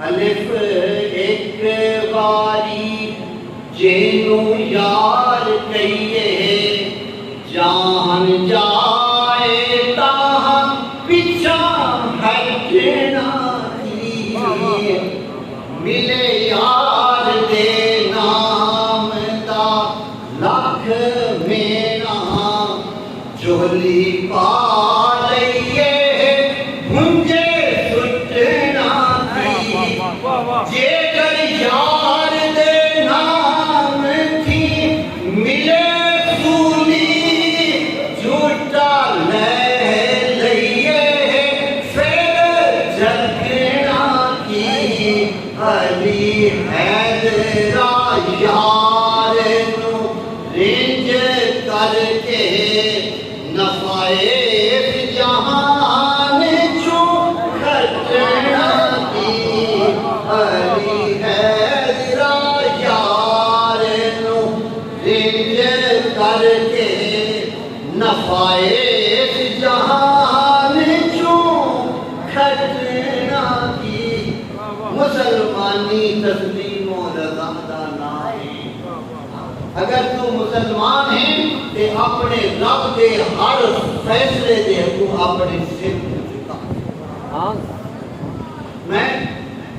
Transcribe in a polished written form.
अलिफ एक बारी जेनू यार कहिए जान जाए ताहा पिछा हटना की मिले यार दे नाम दा लख मेरा झोली पा लइए भुंजे सुटना की जेकर यार दे नाम थी मिले सूली झूठा ले लइए फिर झगड़ा की अली हैदरा यार नू रिंज करके नफाए जहान चो खटना की अली हैदरा यार नू रिंज करके नफाए जहान चो खटना की मुसलमानी तस्लीम और रज़ा दा नाम है। अगर तू मुसलमान है ते अपने रब दे हर फैसले दे तू अपने सिर झुका। मैं